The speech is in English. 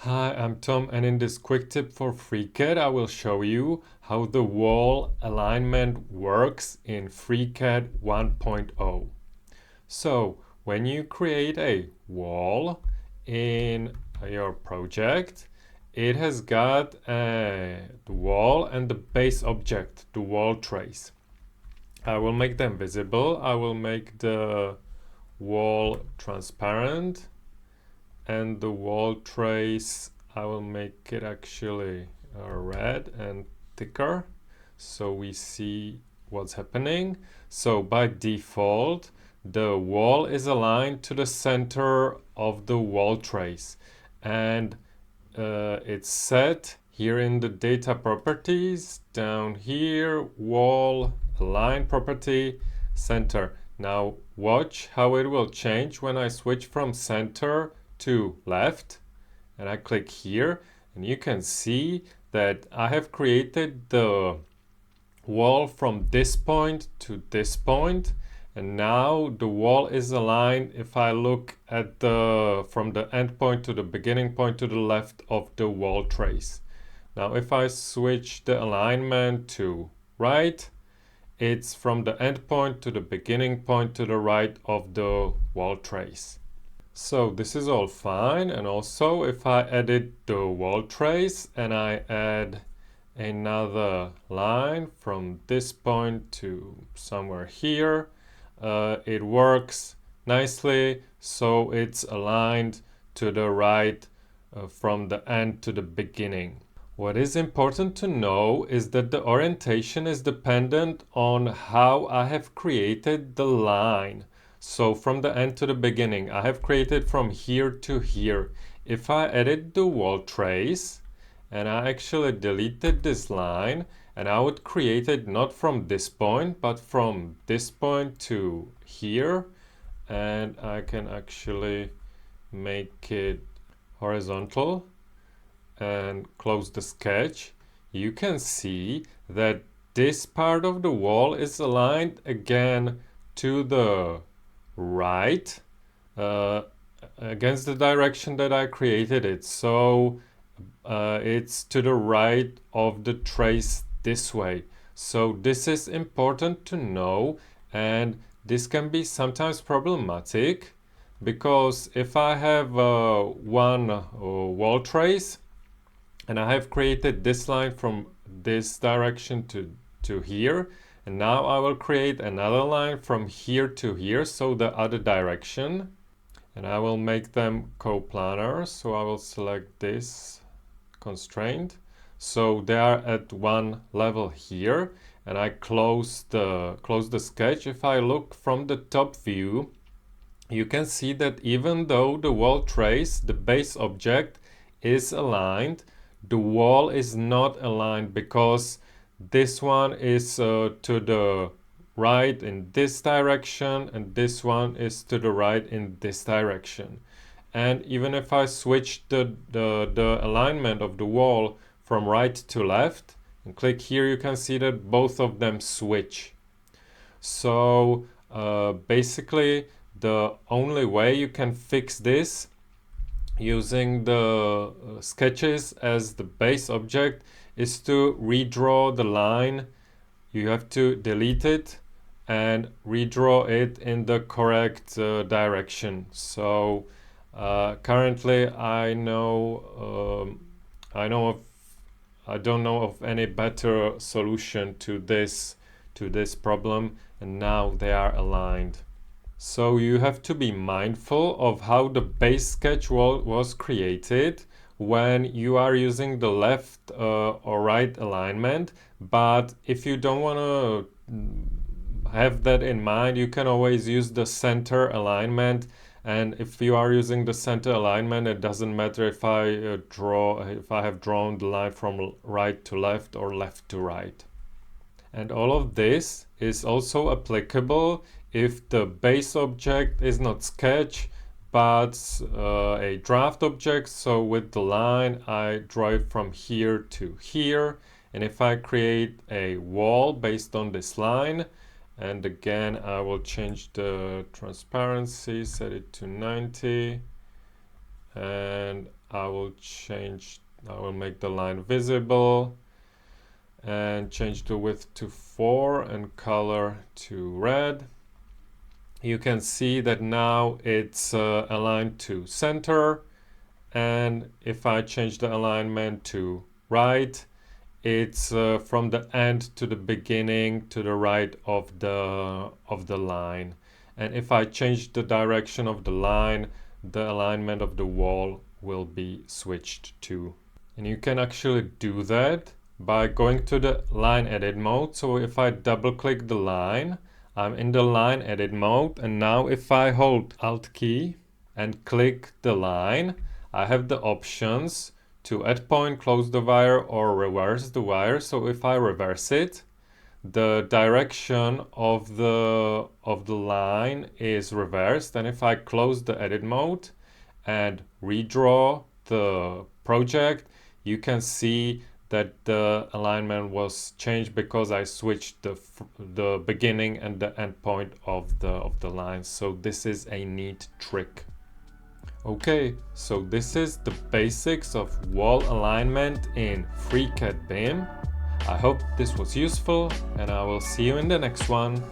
Hi, I'm Tom, and in this quick tip for FreeCAD, I will show you how the wall alignment works in FreeCAD 1.0. So, when you create a wall in your project, it has got the wall and the base object, the wall trace. I will make them visible. I will make the wall transparent and the wall trace I will make it actually red and thicker so we see what's happening. So by default the wall is aligned to the center of the wall trace, and it's set here in the data properties down here, wall align property center. Now watch how it will change when I switch from center to left, and I click here, and you can see that I have created the wall from this point to this point, and now the wall is aligned if I look at the from the end point to the beginning point to the left of the wall trace. Now if I switch the alignment to right, it's from the end point to the beginning point to the right of the wall trace. So this is all fine, and also if I edit the wall trace and I add another line from this point to somewhere here, it works nicely, so it's aligned to the right from the end to the beginning. What is important to know is that the orientation is dependent on how I have created the line. So from the end to the beginning, I have created from here to here. If I edit the wall trace and I actually deleted this line, and I would create it not from this point, but from this point to here, and I can actually make it horizontal and close the sketch, you can see that this part of the wall is aligned again to the right against the direction that I created it. So it's to the right of the trace this way. So this is important to know, and this can be sometimes problematic because if I have one wall trace and I have created this line from this direction to here, and now I will create another line from here to here, so the other direction, and I will make them coplanar. So I will select this constraint, so they are at one level here, and I close the sketch. If I look from the top view, you can see that even though the wall trace, the base object, is aligned, the wall is not aligned because this one is to the right in this direction and this one is to the right in this direction. And even if I switch the alignment of the wall from right to left and click here, you can see that both of them switch. So basically the only way you can fix this using the sketches as the base object is to redraw the line. You have to delete it and redraw it in the correct direction. So currently I don't know of any better solution to this problem, and now they are aligned. So you have to be mindful of how the base sketch was created when you are using the left or right alignment. But if you don't want to have that in mind, you can always use the center alignment. And if you are using the center alignment, it doesn't matter if I have drawn the line from right to left or left to right. And all of this is also applicable if the base object is not sketch but a draft object. So with the line I draw it from here to here, and if I create a wall based on this line, and again I will change the transparency, set it to 90, and I will make the line visible and change the width to 4 and color to red. You can see that now it's aligned to center, and if I change the alignment to right, it's from the end to the beginning to the right of the line. And if I change the direction of the line, the alignment of the wall will be switched to. And you can actually do that by going to the line edit mode. So if I double click the line, I'm in the line edit mode, and now if I hold Alt key and click the line, I have the options to add point, close the wire, or reverse the wire. So if I reverse it, the direction of the line is reversed, and if I close the edit mode and redraw the project, you can see that the alignment was changed because I switched the beginning and the end point of the line. So this is a neat trick. Okay, so this is the basics of wall alignment in FreeCAD BIM. I hope this was useful, and I will see you in the next one.